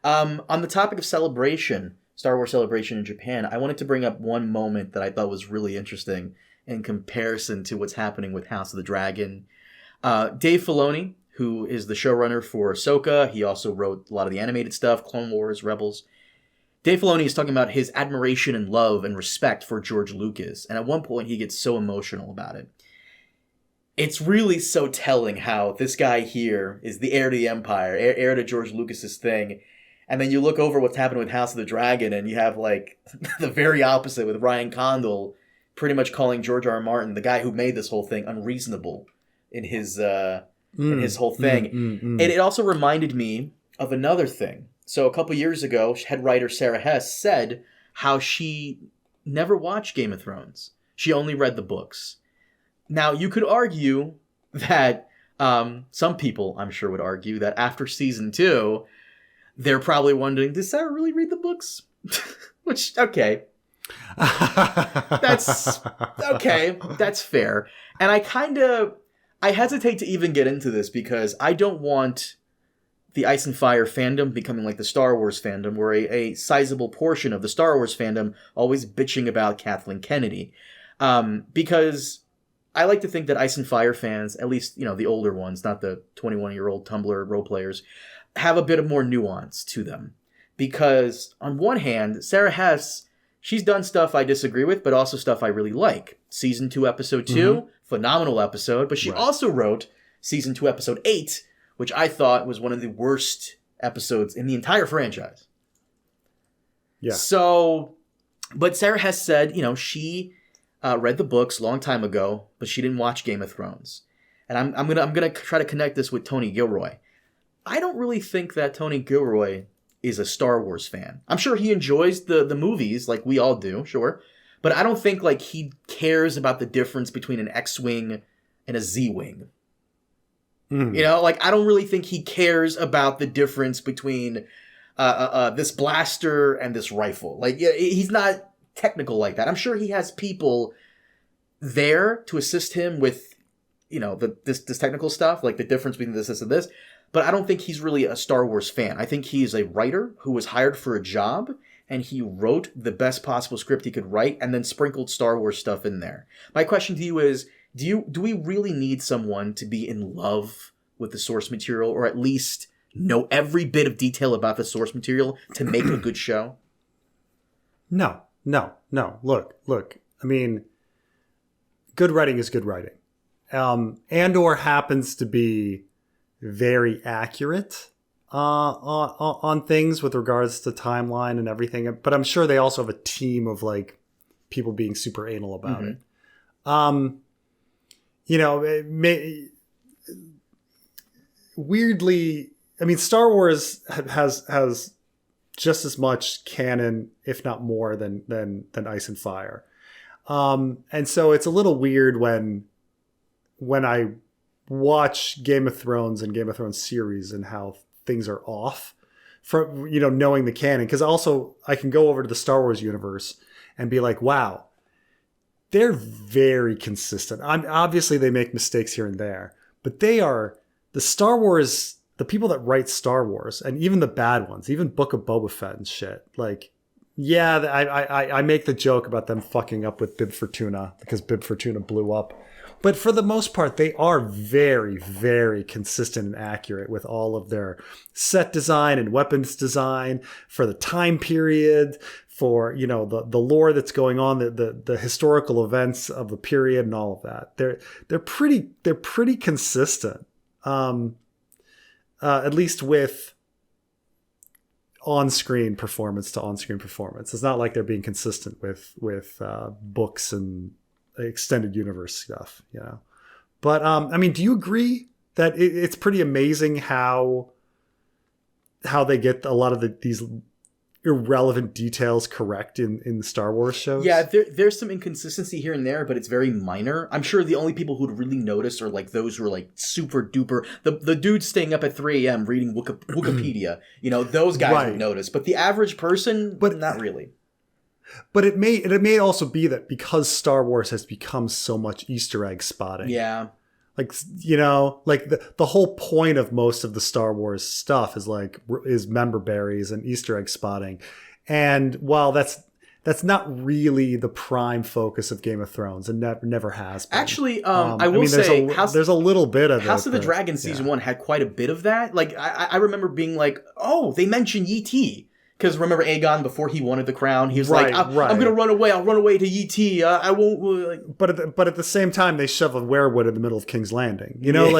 On the topic of celebration, Star Wars Celebration in Japan, I wanted to bring up one moment that I thought was really interesting in comparison to what's happening with House of the Dragon. Dave Filoni, who is the showrunner for Ahsoka, he also wrote a lot of the animated stuff, Clone Wars, Rebels. Dave Filoni is talking about his admiration and love and respect for George Lucas, and at one point he gets so emotional about it. It's really so telling how this guy here is the heir to the Empire, heir to George Lucas's thing, and then you look over what's happened with House of the Dragon, and you have like the very opposite with Ryan Condal pretty much calling George R. R. Martin, the guy who made this whole thing, unreasonable in his whole thing. And it also reminded me of another thing. So a couple years ago, head writer Sarah Hess said how she never watched Game of Thrones. She only read the books. Now, you could argue that, some people, I'm sure, would argue that after season 2, they're probably wondering, did Sarah really read the books? Which, okay. That's fair. And I hesitate to even get into this because I don't want the Ice and Fire fandom becoming like the Star Wars fandom, where a sizable portion of the Star Wars fandom always bitching about Kathleen Kennedy. Because I like to think that Ice and Fire fans, at least, the older ones, not the 21-year-old Tumblr role players, have a bit of more nuance to them. Because on one hand, Sarah Hess, she's done stuff I disagree with, but also stuff I really like. Season 2, Episode 2, phenomenal episode. But she also wrote Season 2, Episode 8, which I thought was one of the worst episodes in the entire franchise. Yeah. So, but Sarah Hess said, she read the books a long time ago, but she didn't watch Game of Thrones. And I'm gonna try to connect this with Tony Gilroy. I don't really think that Tony Gilroy is a Star Wars fan. I'm sure he enjoys the movies like we all do, sure. But I don't think like he cares about the difference between an X-Wing and a Z-Wing. I don't really think he cares about the difference between this blaster and this rifle. Like, he's not technical like that. I'm sure he has people there to assist him with, this technical stuff, like the difference between this and this. But I don't think he's really a Star Wars fan. I think he's a writer who was hired for a job, and he wrote the best possible script he could write and then sprinkled Star Wars stuff in there. My question to you is, do we really need someone to be in love with the source material, or at least know every bit of detail about the source material to make a good show? No. Look. I mean, good writing is good writing. Andor happens to be very accurate on things with regards to timeline and everything, but I'm sure they also have a team of like people being super anal about it. Weirdly, I mean, Star Wars has just as much canon, if not more, than Ice and Fire, and so it's a little weird when I watch Game of Thrones and Game of Thrones series and how things are off from knowing the canon, because also I can go over to the Star Wars universe and be like, wow, they're very consistent. Obviously they make mistakes here and there, but they are the Star Wars. The people that write Star Wars, and even the bad ones, even Book of Boba Fett and shit, like, yeah, I make the joke about them fucking up with Bib Fortuna because Bib Fortuna blew up. But for the most part, they are very, very consistent and accurate with all of their set design and weapons design for the time period, for, the lore that's going on, the historical events of the period and all of that. They're pretty consistent. At least with on-screen performance to on-screen performance. It's not like they're being consistent with books and extended universe stuff, But I mean, do you agree that it's pretty amazing how they get a lot of these irrelevant details correct in the Star Wars shows? Yeah, there's some inconsistency here and there, but it's very minor. I'm sure the only people who would really notice are like those who are like super duper the dudes staying up at 3 a.m. reading Wikipedia. Those guys would notice, but the average person, not really. But it may also be that because Star Wars has become so much Easter egg spotting. Yeah. Like, you know, like the whole point of most of the Star Wars stuff is member berries and Easter egg spotting. And while that's not really the prime focus of Game of Thrones, and never has been. Actually, I will say there's a little bit of House of the Dragon season 1 had quite a bit of that. Like I remember being like, oh, they mentioned Yi-Ti. Because remember Aegon, before he wanted the crown, he was like, I'm going to run away. I'll run away to Yi-Ti. I won't... Like... But at the same time, they shove a werewood in the middle of King's Landing. You know,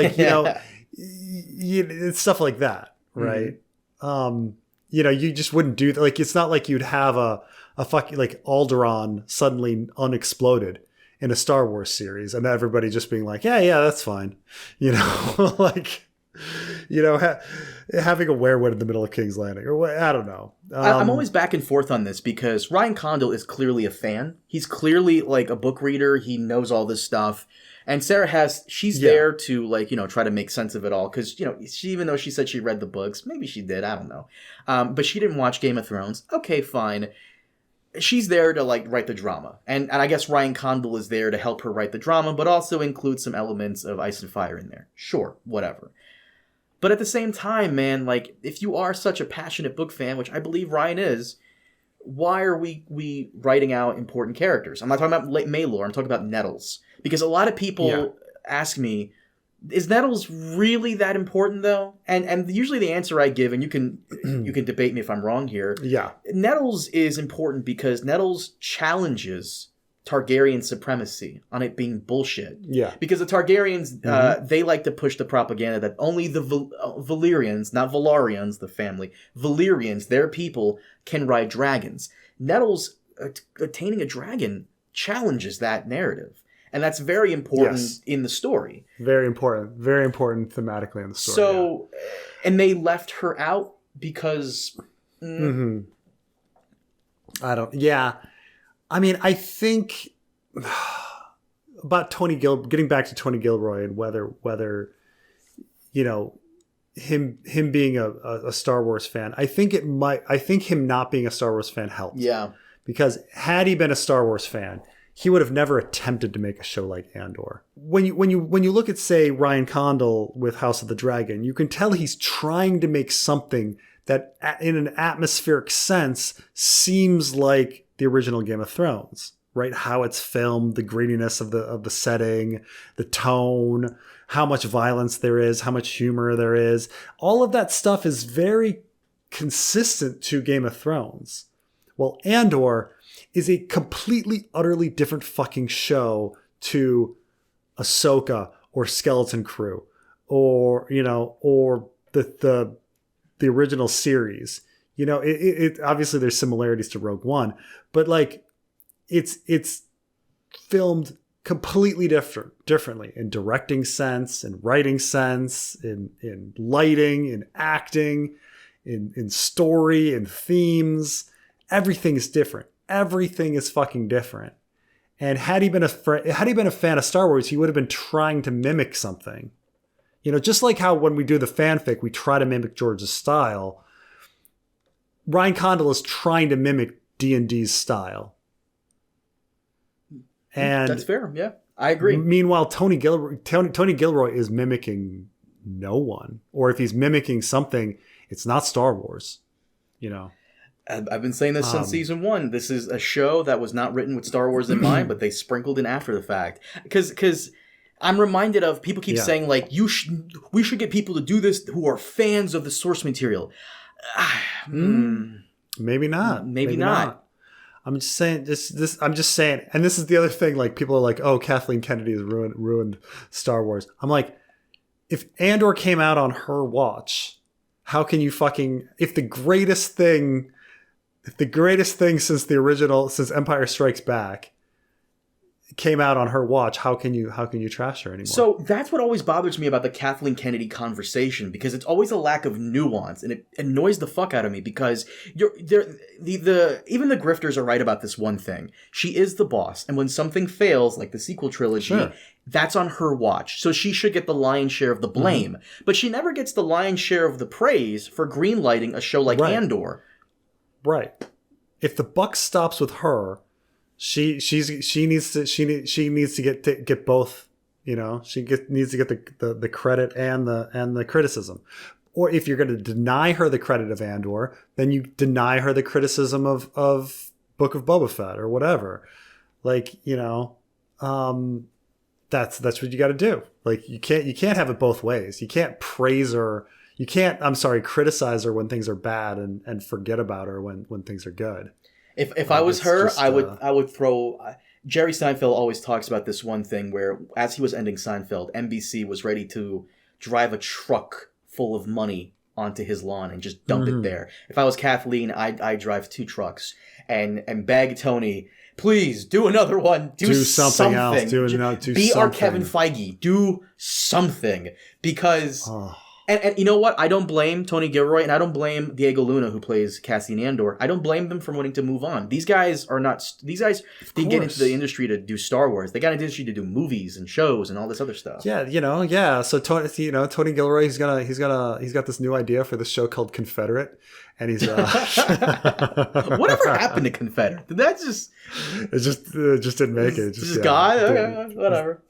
it's stuff like that, right? Mm-hmm. You know, you just wouldn't do that. Like, it's not like you'd have a fucking, like, Alderaan suddenly unexploded in a Star Wars series, and everybody just being like, yeah, that's fine. You know, like... You know, having a werewood in the middle of King's Landing, or what, I don't know. I'm always back and forth on this because Ryan Condal is clearly a fan. He's clearly like a book reader. He knows all this stuff. And Sarah she's there to, like, you know, try to make sense of it all. Because, you know, even though she said she read the books, maybe she did, I don't know. But she didn't watch Game of Thrones. Okay, fine. She's there to, like, write the drama. And I guess Ryan Condal is there to help her write the drama, but also include some elements of Ice and Fire in there. Sure, whatever. But at the same time, man, like, if you are such a passionate book fan, which I believe Ryan is, why are we writing out important characters? I'm not talking about Maelor, I'm talking about Nettles. Because a lot of people ask me, is Nettles really that important, though? And usually the answer I give, and you can debate me if I'm wrong here, Nettles is important because Nettles challenges Targaryen supremacy on it being bullshit. Yeah. Because the Targaryens, they like to push the propaganda that only the Valyrians, not Velaryons, the family, Valyrians, their people, can ride dragons. Nettles attaining a dragon challenges that narrative. And that's very important in the story. Very important thematically in the story. So, and they left her out because... I mean, I think about getting back to Tony Gilroy and whether you know, him being a Star Wars fan, I think him not being a Star Wars fan helped. Yeah. Because had he been a Star Wars fan, he would have never attempted to make a show like Andor. When you look at, say, Ryan Condal with House of the Dragon, you can tell he's trying to make something that in an atmospheric sense seems like the original Game of Thrones, right? How it's filmed, the grittiness of the setting, the tone, how much violence there is, how much humor there is. All of that stuff is very consistent to Game of Thrones. Well, Andor is a completely, utterly different fucking show to Ahsoka or Skeleton Crew or, you know, or the original series. You know, it obviously there's similarities to Rogue One, but like it's filmed completely differently in directing sense, in writing sense, in lighting, in acting, in story, in themes. Everything is different. Everything is fucking different. And had he been a fan of Star Wars, he would have been trying to mimic something. You know, just like how when we do the fanfic, we try to mimic George's style. Ryan Condal is trying to mimic D&D's style. And that's fair. Yeah, I agree. Meanwhile, Tony Gilroy is mimicking no one. Or if he's mimicking something, it's not Star Wars. You know. I've been saying this since season 1. This is a show that was not written with Star Wars in mind, but they sprinkled in after the fact. Because I'm reminded of people keep saying, like, we should get people to do this who are fans of the source material. Maybe not. Maybe not. I'm just saying this. I'm just saying, and this is the other thing. Like, people are like, "Oh, Kathleen Kennedy has ruined Star Wars." I'm like, if Andor came out on her watch, how can you fucking if the greatest thing since Empire Strikes Back came out on her watch, how can you trash her anymore? So that's what always bothers me about the Kathleen Kennedy conversation, because it's always a lack of nuance, and it annoys the fuck out of me, because even the grifters are right about this one thing. She is the boss, and when something fails, like the sequel trilogy, that's on her watch. So she should get the lion's share of the blame. But she never gets the lion's share of the praise for greenlighting a show like Andor. Right. If the buck stops with her, she needs to get both She needs to get the credit and the criticism. Or if you're going to deny her the credit of Andor, then you deny her the criticism of Book of Boba Fett or whatever. Like, that's what you got to do. Like, you can't have it both ways. You can't praise her. You can't, criticize her when things are bad and forget about her when things are good. If I was her, I would throw. Jerry Seinfeld always talks about this one thing where, as he was ending Seinfeld, NBC was ready to drive a truck full of money onto his lawn and just dump it there. If I was Kathleen, I'd drive 2 trucks and beg Tony, please do another one. Do something else. Do be our Kevin Feige. Do something, because. And you know what? I don't blame Tony Gilroy, and I don't blame Diego Luna, who plays Cassian Andor. I don't blame them for wanting to move on. These guys didn't get into the industry to do Star Wars. They got into the industry to do movies and shows and all this other stuff. Yeah. So Tony Gilroy, he's got this new idea for this show called Confederate, and he's whatever happened to Confederate? Did that just? It just didn't make it. Just gone. Okay, whatever.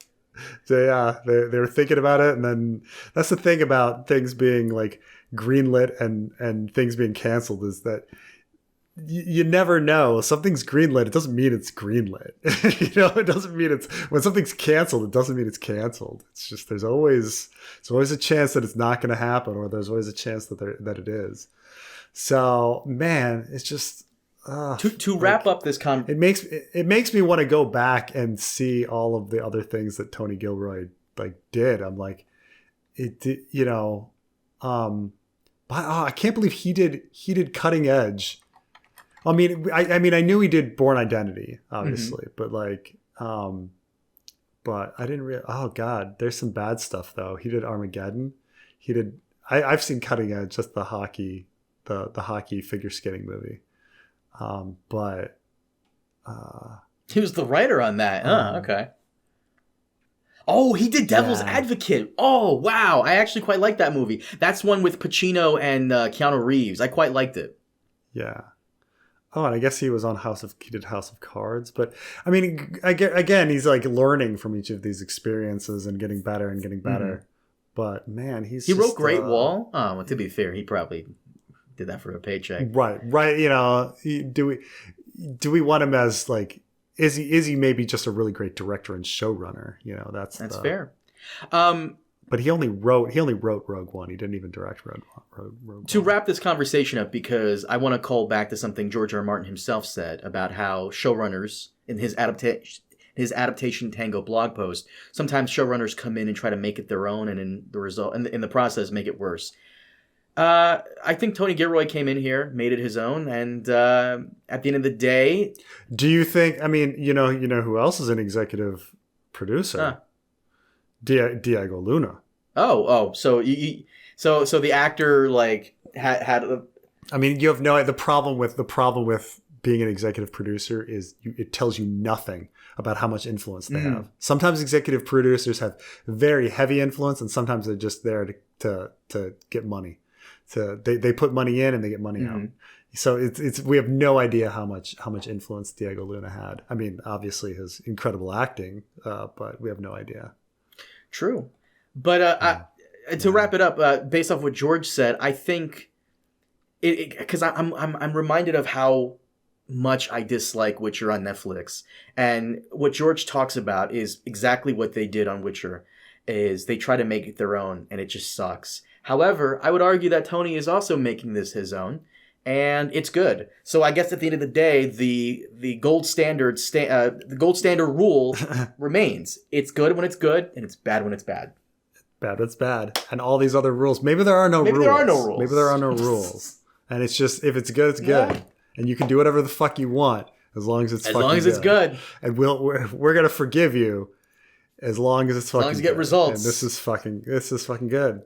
So they were thinking about it, and then that's the thing about things being like greenlit and things being canceled, is that you never know. Something's greenlit, it doesn't mean it's greenlit. It doesn't mean it's, when something's canceled, it doesn't mean it's canceled. It's just there's always a chance that it's not going to happen, or there's always a chance that it is. So man, it's just. To wrap up this it makes me want to go back and see all of the other things that Tony Gilroy did. I'm like, I can't believe he did Cutting Edge. I mean I knew he did Born Identity, obviously, but I didn't really. Oh God, there's some bad stuff though. He did Armageddon. He did. I've seen Cutting Edge, just the hockey figure skating movie. But he was the writer on that. Okay. Oh, he did Devil's Advocate. Oh, wow. I actually quite like that movie. That's one with Pacino and Keanu Reeves. I quite liked it. Yeah. Oh, and I guess he was on he did House of Cards. But I mean, again, he's like learning from each of these experiences and getting better and getting better. Mm-hmm. But man, he wrote Great Wall. Oh, well, to be fair, he probably did that for a paycheck. Right. Do we want him as like, is he maybe just a really great director and showrunner? That's fair. But he only wrote Rogue One. He didn't even direct Rogue One. To wrap this conversation up, because I want to call back to something George R. R. Martin himself said about how showrunners, in his adaptation Tango blog post, sometimes showrunners come in and try to make it their own, and in the process make it worse. I think Tony Gilroy came in here, made it his own, and at the end of the day, do you think? I mean, you know who else is an executive producer? Diego Luna. So the actor had. I mean, you have the problem with being an executive producer is it tells you nothing about how much influence they have. Sometimes executive producers have very heavy influence, and sometimes they're just there to get money. So they put money in and they get money out. So it's we have no idea how much influence Diego Luna had. I mean, obviously his incredible acting, but we have no idea. True, but to wrap it up, based off what George said, I think because I'm reminded of how much I dislike Witcher on Netflix, and what George talks about is exactly what they did on Witcher. Is they try to make it their own, and it just sucks. However, I would argue that Tony is also making this his own, and it's good. So I guess at the end of the day, the gold standard rule remains. It's good when it's good, and it's bad when it's bad. Bad when it's bad, and all these other rules. Maybe there are no rules. Maybe there are no rules, and it's just if it's good, it's good, and you can do whatever the fuck you want as long as it's it's good. And we're gonna forgive you. As long as it's fucking good. As long as you get results. And this is fucking good.